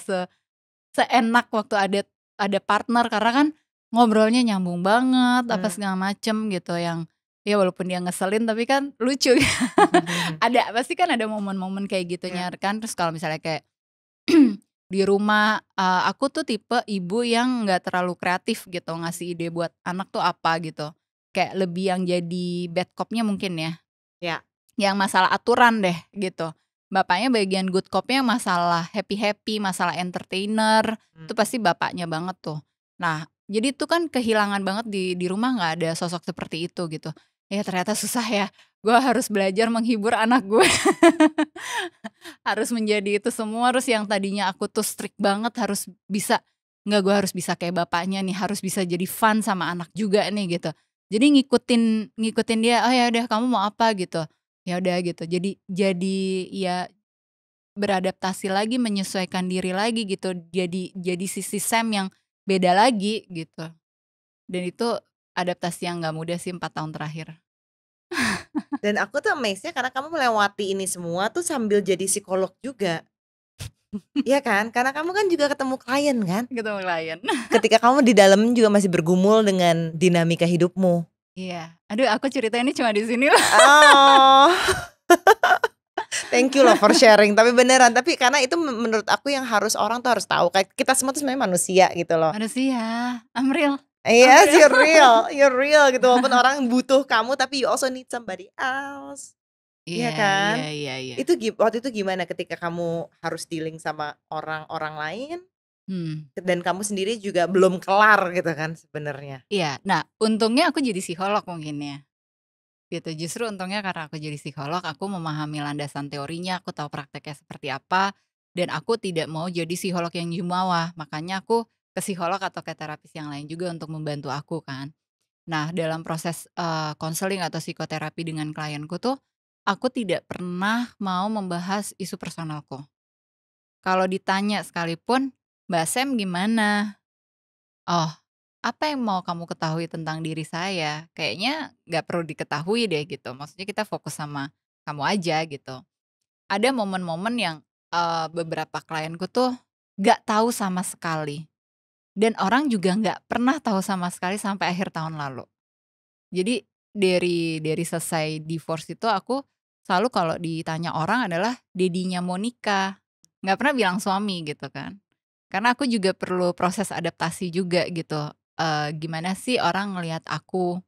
seenak waktu ada partner." Karena kan ngobrolnya nyambung banget, apa Mmm. segala macem gitu yang ya walaupun dia ngeselin tapi kan lucu. Ada, pasti kan ada momen-momen kayak Iya. gitunya kan, terus kalau misalnya kayak di rumah, aku tuh tipe ibu yang nggak terlalu kreatif gitu, ngasih ide buat anak tuh apa gitu. Kayak lebih yang jadi bad cop-nya mungkin ya, Ya. yang masalah aturan deh gitu. Bapaknya bagian good cop-nya masalah happy-happy, masalah entertainer, itu Mhm. pasti bapaknya banget tuh. Nah, jadi itu kan kehilangan banget di rumah nggak ada sosok seperti itu gitu. Ya ternyata susah ya, gue harus belajar menghibur anak gue. Harus menjadi itu semua, terus yang tadinya aku tuh strict banget harus bisa, "Enggak, gue harus bisa kayak bapaknya nih, harus bisa jadi fun sama anak juga nih," gitu. Jadi ngikutin ngikutin dia, "Oh ya udah kamu mau apa?" Gitu. Ya udah gitu. Jadi ya beradaptasi lagi, menyesuaikan diri lagi gitu. Jadi sisi Sam yang beda lagi gitu. Dan itu adaptasi yang nggak mudah sih 4 tahun terakhir. Dan aku tuh amazed-nya karena kamu melewati ini semua tuh sambil jadi psikolog juga, iya kan? Karena kamu kan juga ketemu klien kan? Ketemu klien. Ketika kamu di dalam juga masih bergumul dengan dinamika hidupmu. Iya. Aduh aku ceritainnya cuma di sini loh. Oh, thank you loh for sharing, tapi beneran, tapi karena itu menurut aku yang harus orang tuh harus tahu, kayak kita semua tuh sebenarnya manusia gitu loh. Manusia, I'm real, I'm Yes, real. you're real gitu, walaupun orang butuh kamu tapi you also need somebody else, iya Iya, iya, kan? iya, iya. Itu waktu itu gimana ketika kamu harus dealing sama orang-orang lain, Hmm. Dan kamu sendiri juga belum kelar gitu kan sebenarnya. Iya. Nah, untungnya aku jadi psikolog mungkin ya, gitu. Justru untungnya karena aku jadi psikolog, aku memahami landasan teorinya, aku tahu prakteknya seperti apa, dan aku tidak mau jadi psikolog yang jumawa. Makanya aku ke psikolog atau ke terapis yang lain juga untuk membantu aku kan. Nah, dalam proses, konseling atau psikoterapi dengan klienku tuh, aku tidak pernah mau membahas isu personalku. Kalau ditanya sekalipun, "Mbak Sam gimana?" "Oh, apa yang mau kamu ketahui tentang diri saya? Kayaknya nggak perlu diketahui deh," gitu. Maksudnya kita fokus sama kamu aja gitu. Ada momen-momen yang, beberapa klienku tuh nggak tahu sama sekali, dan orang juga nggak pernah tahu sama sekali sampai akhir tahun lalu. Jadi dari selesai divorce itu aku selalu kalau ditanya orang adalah dedinya mau nikah, nggak pernah bilang suami gitu kan. Karena aku juga perlu proses adaptasi juga gitu, gimana sih orang ngelihat aku,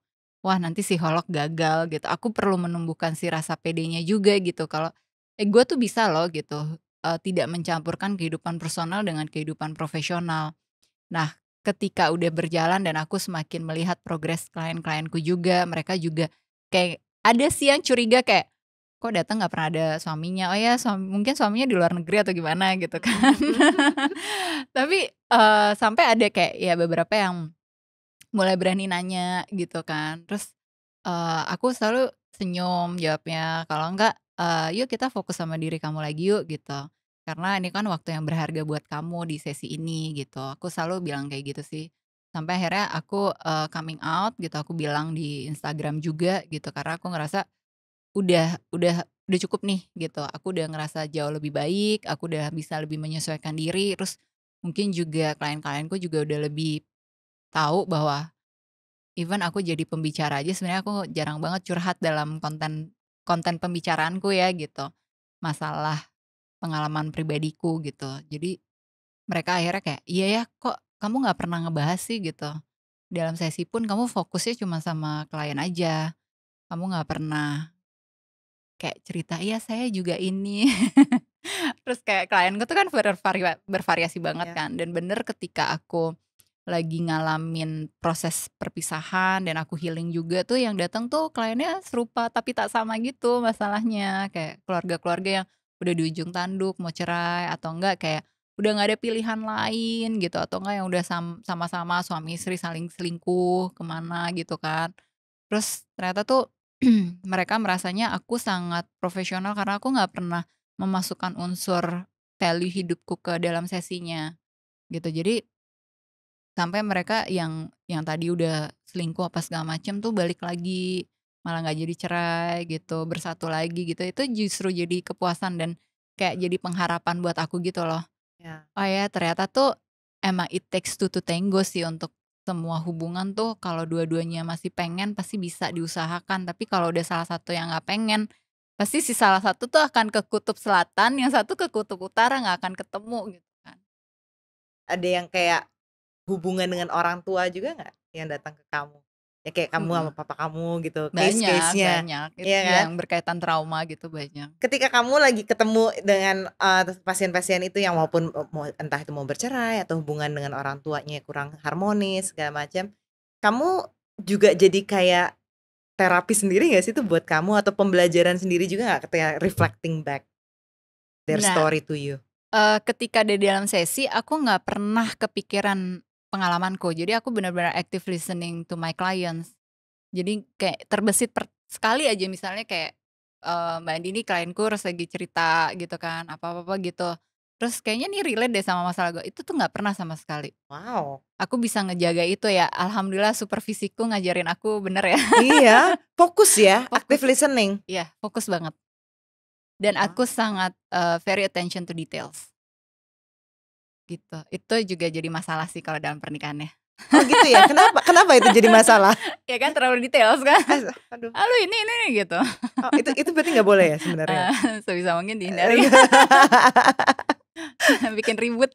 wah nanti psikolog gagal gitu, aku perlu menumbuhkan si rasa pedenya juga gitu kalau, gue tuh bisa loh gitu, tidak mencampurkan kehidupan personal dengan kehidupan profesional. Nah, ketika udah berjalan dan aku semakin melihat progres klien-klienku juga, mereka juga kayak ada sih yang curiga kayak, "Kok datang nggak pernah ada suaminya? Oh ya mungkin suaminya di luar negeri atau gimana?" Gitu kan. Tapi, sampai ada kayak ya beberapa yang mulai berani nanya gitu kan. Terus, aku selalu senyum jawabnya, kalau enggak, "Yuk kita fokus sama diri kamu lagi yuk," gitu. "Karena ini kan waktu yang berharga buat kamu di sesi ini," gitu. Aku selalu bilang kayak gitu sih. Sampai akhirnya aku, coming out gitu, aku bilang di Instagram juga gitu, karena aku ngerasa udah cukup nih gitu. Aku udah ngerasa jauh lebih baik, aku udah bisa lebih menyesuaikan diri, terus mungkin juga klien-klienku juga udah lebih tahu bahwa even aku jadi pembicara aja sebenarnya aku jarang banget curhat dalam konten konten pembicaraanku ya gitu, masalah pengalaman pribadiku gitu. Jadi mereka akhirnya kayak, "Iya ya kok kamu nggak pernah ngebahas sih?" Gitu. "Dalam sesi pun kamu fokusnya cuma sama klien aja, kamu nggak pernah kayak cerita, 'Iya saya juga ini.'" Terus kayak klienku tuh kan bervariasi banget Ya. kan, dan bener ketika aku lagi ngalamin proses perpisahan dan aku healing juga tuh yang datang tuh kliennya serupa tapi tak sama gitu masalahnya. Kayak keluarga-keluarga yang udah di ujung tanduk mau cerai atau enggak kayak udah nggak ada pilihan lain gitu atau enggak yang udah sama-sama suami istri saling selingkuh kemana gitu kan. Terus ternyata tuh mereka merasanya aku sangat profesional karena aku nggak pernah memasukkan unsur value hidupku ke dalam sesinya gitu. Jadi sampai mereka yang tadi udah selingkuh apa segala macem tuh balik lagi, malah nggak jadi cerai gitu, bersatu lagi gitu. Itu justru jadi kepuasan dan kayak jadi pengharapan buat aku gitu loh. Ya. Oh ya ternyata tuh emang it takes two to tango sih untuk semua hubungan tuh kalau dua-duanya masih pengen pasti bisa diusahakan, tapi kalau udah salah satu yang nggak pengen, pasti si salah satu tuh akan ke kutub selatan, yang satu ke kutub utara nggak akan ketemu gitu kan. Ada yang kayak hubungan dengan orang tua juga nggak yang datang ke kamu? Ya kayak kamu sama Mhm. papa kamu gitu, Banyak case-case-nya, banyak, itu iya kan? yang berkaitan trauma gitu banyak. Ketika kamu lagi ketemu dengan, pasien-pasien itu yang maupun, mau entah itu mau bercerai atau hubungan dengan orang tuanya kurang harmonis segala macam, kamu juga jadi kayak terapi sendiri nggak sih itu buat kamu atau pembelajaran sendiri juga nggak ketika reflecting back their Nah, story to you? ketika di dalam sesi aku nggak pernah kepikiran pengalamanku, jadi aku benar-benar active listening to my clients. Jadi kayak terbesit sekali aja misalnya kayak, Mbak Andi ini klienku terus lagi cerita gitu kan, apa-apa gitu. Terus kayaknya nih relate deh sama masalah gue, itu tuh nggak pernah sama sekali. Wow, Aku bisa ngejaga itu ya, alhamdulillah supervisiku ngajarin aku bener ya, iya, fokus ya, active fokus. listening. Iya, fokus banget. Dan aku Wow. sangat, very attention to details, gitu. Itu juga jadi masalah sih kalau dalam pernikahan ya. Oh gitu ya? Kenapa kenapa itu jadi masalah? Ya kan terlalu details kan. Aduh. "Ah, lu ini," gitu. Oh itu berarti nggak boleh ya sebenarnya? Sebisa mungkin dihindari, bikin ribut.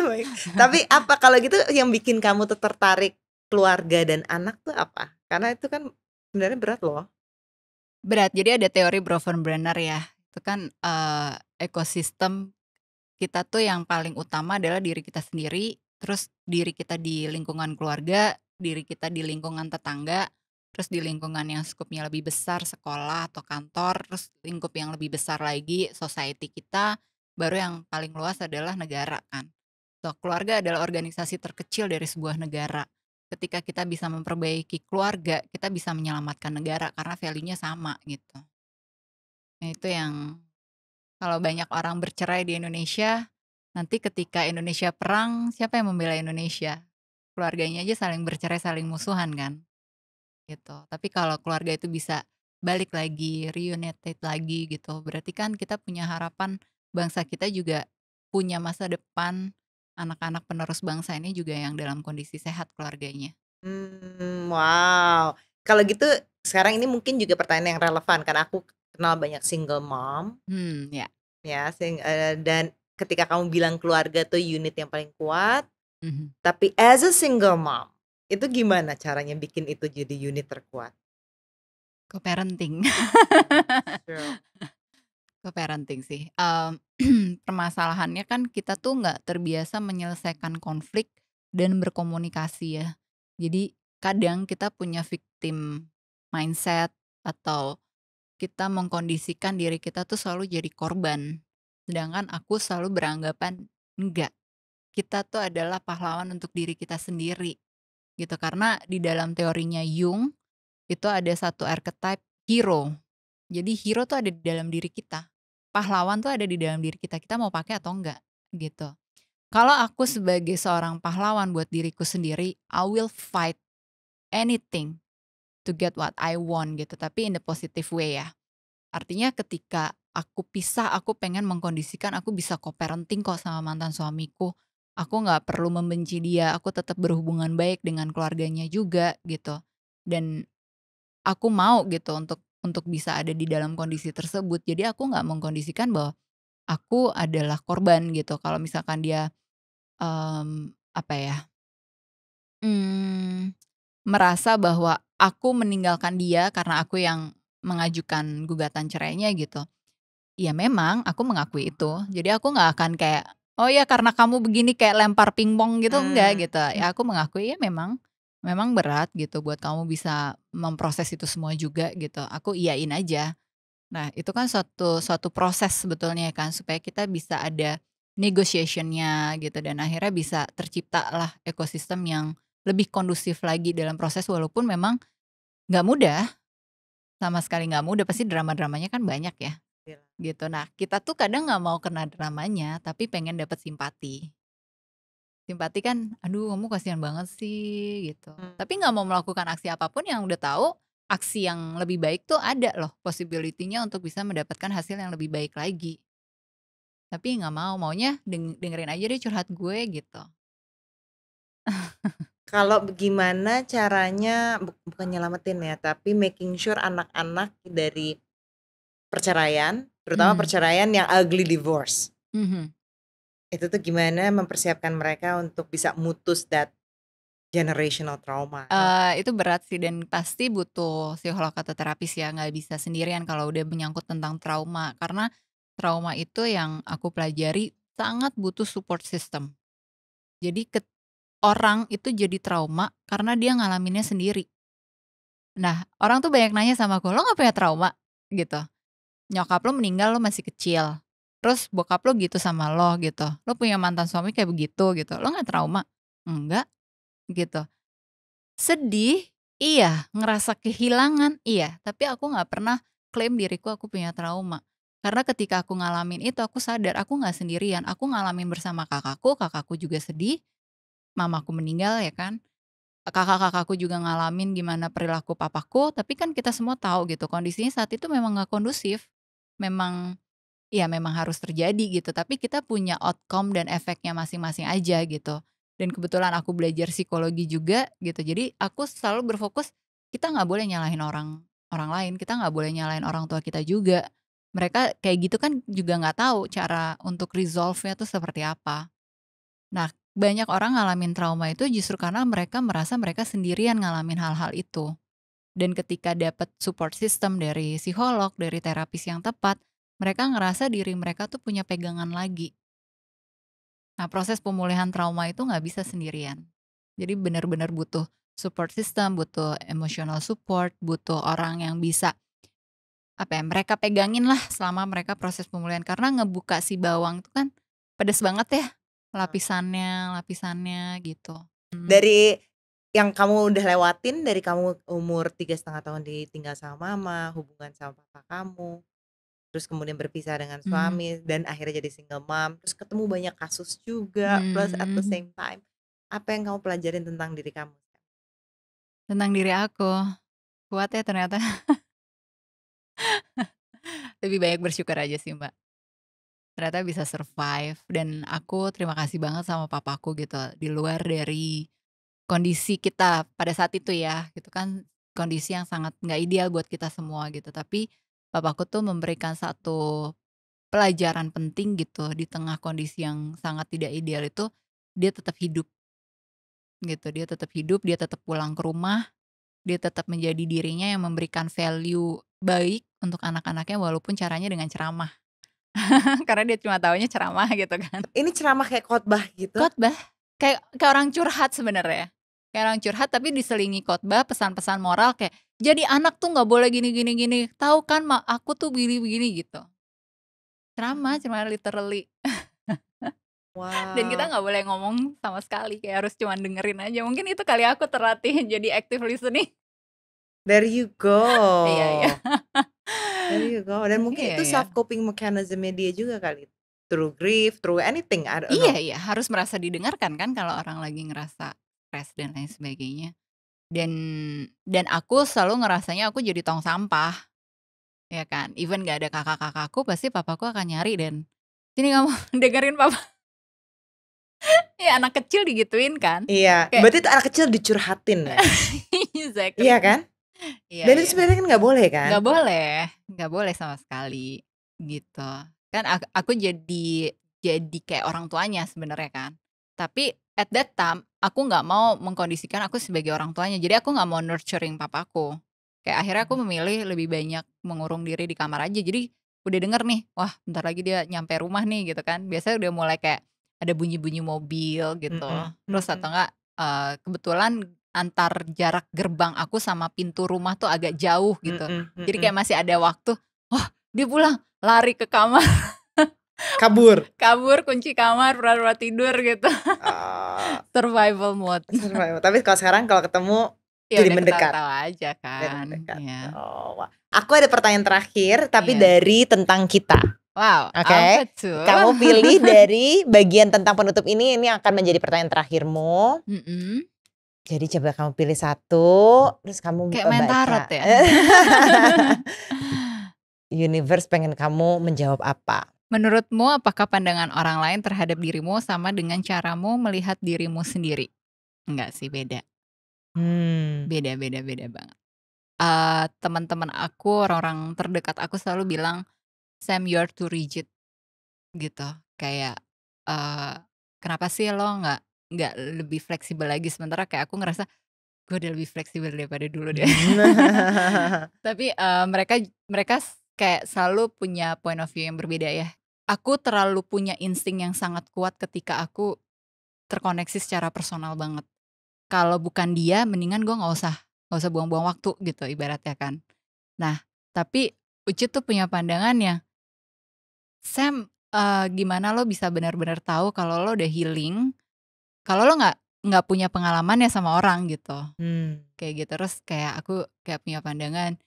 Baik. Tapi apa kalau gitu yang bikin kamu tuh tertarik keluarga dan anak tuh apa? Karena itu kan sebenarnya berat loh. Berat, jadi ada teori Bronfenbrenner ya, itu kan, ekosistem kita tuh yang paling utama adalah diri kita sendiri, terus diri kita di lingkungan keluarga, diri kita di lingkungan tetangga, terus di lingkungan yang skupnya lebih besar, sekolah atau kantor, terus lingkup yang lebih besar lagi, society kita, baru yang paling luas adalah negara kan. So, keluarga adalah organisasi terkecil dari sebuah negara. Ketika kita bisa memperbaiki keluarga, kita bisa menyelamatkan negara karena value-nya sama gitu. Nah itu yang kalau banyak orang bercerai di Indonesia, nanti ketika Indonesia perang, siapa yang membela Indonesia? Keluarganya aja saling bercerai, saling musuhan kan, gitu. Tapi kalau keluarga itu bisa balik lagi, reunited lagi gitu, berarti kan kita punya harapan bangsa kita juga punya masa depan, anak-anak penerus bangsa ini juga yang dalam kondisi sehat keluarganya. Wow. Kalau gitu sekarang ini mungkin juga pertanyaan yang relevan karena aku kenal banyak single mom Ya. ya, dan ketika kamu bilang keluarga tuh unit yang paling kuat, Mhm. tapi as a single mom, itu gimana caranya bikin itu jadi unit terkuat? Co-parenting. Sure. Co-parenting sih, permasalahannya kan kita tuh nggak terbiasa menyelesaikan konflik dan berkomunikasi ya. Jadi kadang kita punya victim mindset atau kita mengkondisikan diri kita tuh selalu jadi korban. Sedangkan aku selalu beranggapan, enggak, kita tuh adalah pahlawan untuk diri kita sendiri gitu. Karena di dalam teorinya Jung, itu ada satu archetype hero. Jadi hero tuh ada di dalam diri kita. Pahlawan tuh ada di dalam diri kita mau pakai atau enggak, gitu. Kalau aku sebagai seorang pahlawan buat diriku sendiri, I will fight anything to get what I want gitu, tapi in the positive way ya. Artinya ketika aku pisah, aku pengen mengkondisikan aku bisa co-parenting kok sama mantan suamiku. Aku nggak perlu membenci dia, aku tetap berhubungan baik dengan keluarganya juga gitu. Dan aku mau gitu untuk bisa ada di dalam kondisi tersebut. Jadi aku nggak mengkondisikan bahwa aku adalah korban gitu. Kalau misalkan dia, apa ya, mmm, merasa bahwa aku meninggalkan dia karena aku yang mengajukan gugatan cerainya gitu. Ya memang aku mengakui itu. Jadi aku nggak akan kayak, "Oh ya karena kamu begini," kayak lempar pingpong gitu, enggak Mmm, gitu. Ya aku mengakui ya memang memang berat gitu buat kamu bisa memproses itu semua juga gitu. Aku iyain aja. Nah itu kan suatu suatu proses sebetulnya kan supaya kita bisa ada negotiation-nya gitu dan akhirnya bisa terciptalah ekosistem yang lebih kondusif lagi dalam proses walaupun memang nggak mudah, sama sekali nggak mudah, pasti drama-dramanya kan banyak ya. iya. Gitu. Nah, kita tuh kadang nggak mau kena dramanya, tapi pengen dapet simpati. Simpati kan, "Aduh kamu kasihan banget sih," gitu. Mmm, Tapi nggak mau melakukan aksi apapun yang udah tahu, aksi yang lebih baik tuh ada loh possibility-nya untuk bisa mendapatkan hasil yang lebih baik lagi. Tapi nggak mau, maunya dengerin aja deh curhat gue gitu. kalau gimana caranya bukan nyelamatin ya, tapi making sure anak-anak dari perceraian, terutama Mhm, perceraian yang ugly divorce, mhm. itu tuh gimana mempersiapkan mereka untuk bisa mutus that generational trauma? Itu berat sih dan pasti butuh psikolog atau terapis ya, nggak bisa sendirian kalau udah menyangkut tentang trauma. Karena trauma itu yang aku pelajari sangat butuh support system. Jadi orang itu jadi trauma karena dia ngalaminnya sendiri. Nah, orang tuh banyak nanya sama aku, "Lo nggak punya trauma?" Gitu. Nyokap lo meninggal lo masih kecil, terus bokap lo gitu sama lo gitu, lo punya mantan suami kayak begitu gitu, lo nggak trauma? Enggak, gitu. Sedih? Iya. Ngerasa kehilangan? Iya. Tapi aku nggak pernah klaim diriku aku punya trauma. Karena ketika aku ngalamin itu aku sadar aku nggak sendirian, aku ngalamin bersama kakakku juga sedih, mamaku meninggal ya kan, kakak-kakakku juga ngalamin gimana perilaku papaku, tapi kan kita semua tahu gitu kondisinya saat itu memang nggak kondusif. Memang ya memang harus terjadi gitu, tapi kita punya outcome dan efeknya masing-masing aja gitu. Dan kebetulan aku belajar psikologi juga gitu, jadi aku selalu berfokus, kita nggak boleh nyalahin orang orang lain, kita nggak boleh nyalahin orang tua kita juga. Mereka kayak gitu kan juga nggak tahu cara untuk resolve-nya tuh seperti apa. Nah, banyak orang ngalamin trauma itu justru karena mereka merasa mereka sendirian ngalamin hal-hal itu. Dan ketika dapat support system dari psikolog, dari terapis yang tepat, mereka ngerasa diri mereka tuh punya pegangan lagi. Nah, proses pemulihan trauma itu nggak bisa sendirian. Jadi benar-benar butuh support system, butuh emotional support, butuh orang yang bisa, apa ya, mereka pegangin lah selama mereka proses pemulihan. Karena ngebuka si bawang itu kan pedes banget ya, lapisannya lapisannya gitu. Dari yang kamu udah lewatin, dari kamu umur 3,5 tahun ditinggal sama mama, hubungan sama papa kamu, terus kemudian berpisah dengan Mhm, suami dan akhirnya jadi single mom, terus ketemu banyak kasus juga, plus at the mhm. same time, apa yang kamu pelajarin tentang diri kamu? Tentang diri aku, kuat ya ternyata. Lebih banyak bersyukur aja sih, Mbak. Ternyata bisa survive dan aku terima kasih banget sama papaku gitu, di luar dari kondisi kita pada saat itu ya, gitu kan kondisi yang sangat nggak ideal buat kita semua gitu, tapi papaku tuh memberikan satu pelajaran penting gitu, di tengah kondisi yang sangat tidak ideal itu, dia tetap hidup gitu, dia tetap hidup, dia tetap pulang ke rumah, dia tetap menjadi dirinya yang memberikan value baik untuk anak-anaknya walaupun caranya dengan ceramah. Karena dia cuma taunya ceramah gitu kan. Ini ceramah kayak khotbah gitu? Khotbah, kayak orang curhat sebenarnya. Kayak orang curhat tapi diselingi khotbah, pesan-pesan moral kayak, "Jadi anak tuh nggak boleh gini gini gini, tahu kan aku tuh begini-begini," gitu. Ceramah, cuma literally. Dan kita Wow, nggak boleh ngomong sama sekali, kayak harus cuman dengerin aja. Mungkin itu kali aku terlatih jadi active listening. there you Iya iya. go, there you go, dan mungkin Iya itu iya. self coping mechanism-nya dia juga kali, through grief, through anything, I don't Iya know. iya, harus merasa didengarkan kan kalau orang lagi ngerasa stres dan lain sebagainya. Dan aku selalu ngerasanya aku jadi tong sampah, ya kan. Even nggak ada kakak-kakakku pasti papaku akan nyari dan, "Sini kamu dengerin papa." Ya anak kecil digituin kan. Iya, Kayak berarti itu anak kecil dicurhatin ya? Iya exactly. kan? Iya Dan itu iya. sebenarnya kan nggak boleh kan? Nggak boleh sama sekali, gitu. Kan aku jadi kayak orang tuanya sebenarnya kan. Tapi at that time, aku nggak mau mengkondisikan aku sebagai orang tuanya, jadi aku nggak mau nurturing papaku. Kayak akhirnya aku memilih lebih banyak mengurung diri di kamar aja. Jadi udah denger nih, wah bentar lagi dia nyampe rumah nih gitu kan. Biasanya udah mulai kayak ada bunyi-bunyi mobil gitu. Mhm Terus atau mhm enggak, kebetulan antar jarak gerbang aku sama pintu rumah tuh agak jauh gitu. mhm Jadi kayak mhm. masih ada waktu, "Oh dia pulang," lari ke kamar, Kabur? kabur kunci kamar, pura-pura tidur gitu. Oh, Survival mode. survival. Tapi kalau sekarang kalau ketemu Ya jadi udah mendekat? ketawa-tawa aja Jadi kan, mendekat. iya. Oh, wah. Aku ada pertanyaan terakhir tapi Iya. dari tentang kita, Wow, oke? apa tuh? Kamu pilih dari bagian tentang penutup ini akan menjadi pertanyaan terakhirmu. Mhm, Jadi coba kamu pilih satu, terus kamu, kayak main tarot baca. ya? Universe pengen kamu menjawab apa? Menurutmu apakah pandangan orang lain terhadap dirimu sama dengan caramu melihat dirimu sendiri? Enggak sih, beda. Hmm. Beda beda beda banget. Teman-teman aku, orang-orang terdekat aku selalu bilang, "Sam, you're too rigid." Gitu. Kayak, "Kenapa sih lo nggak lebih fleksibel lagi?" Sementara kayak aku ngerasa, gue udah lebih fleksibel daripada dulu deh. Tapi, mereka mereka kayak selalu punya point of view yang berbeda ya. Aku terlalu punya insting yang sangat kuat ketika aku terkoneksi secara personal banget. Kalau bukan dia mendingan gue nggak usah buang-buang waktu gitu ibaratnya kan. Nah, tapi Uci tuh punya pandangan yang, "Sam, gimana lo bisa benar-benar tahu kalau lo udah healing, kalau lo nggak punya pengalaman ya sama orang?" Gitu. Hmm. Kayak gitu. Terus kayak aku kayak punya pandangan,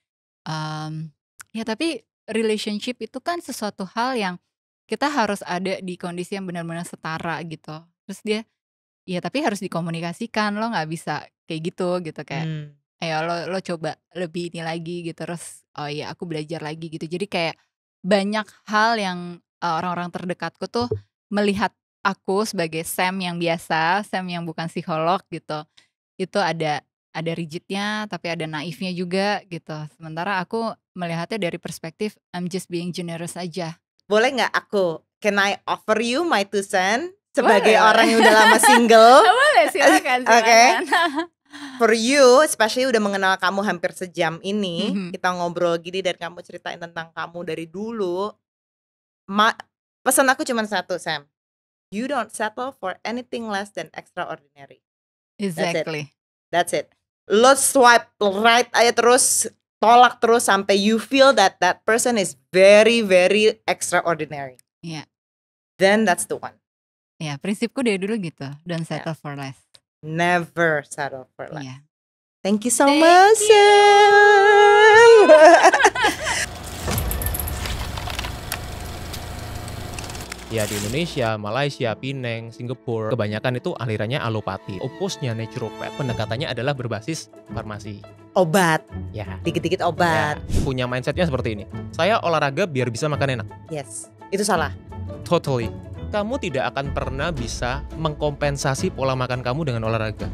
ya tapi relationship itu kan sesuatu hal yang kita harus ada di kondisi yang benar-benar setara gitu. Terus dia, "Ya tapi harus dikomunikasikan, lo nggak bisa kayak gitu," kayak, Mmm. "Ayo lo coba lebih ini lagi," gitu. Terus, "Oh iya aku belajar lagi," gitu. Jadi kayak banyak hal yang, orang-orang terdekatku tuh melihat aku sebagai Sam yang biasa, Sam yang bukan psikolog gitu. Itu ada rigidnya, tapi ada naifnya juga gitu. Sementara aku melihatnya dari perspektif I'm just being generous aja. Boleh nggak aku, can I offer you my 2 cents sebagai Boleh boleh. orang yang udah lama single? Boleh, silakan Oke. silakan. For you, especially udah mengenal kamu hampir sejam ini, Mhm. kita ngobrol gini dan kamu ceritain tentang kamu dari dulu, ma pesan aku cuman satu, Sam. You don't settle for anything less than extraordinary. That's it. Exactly. That's it. Lo swipe right aja terus, tolak terus sampai you feel that that person is very very extraordinary. Iya. Then that's the one. Ya, prinsipku dari dulu gitu. Don't Yeah. settle for less. Never settle for less. Iya. Thank you so Thank much, you. Sam. Ya di Indonesia, Malaysia, Penang, Singapura, kebanyakan itu alirannya alopati. Opposnya naturopath, pendekatannya adalah berbasis farmasi. Obat, Ya, dikit-dikit ya, obat. punya mindsetnya seperti ini. Saya olahraga biar bisa makan enak. Yes, itu salah. Totally. Kamu tidak akan pernah bisa mengkompensasi pola makan kamu dengan olahraga.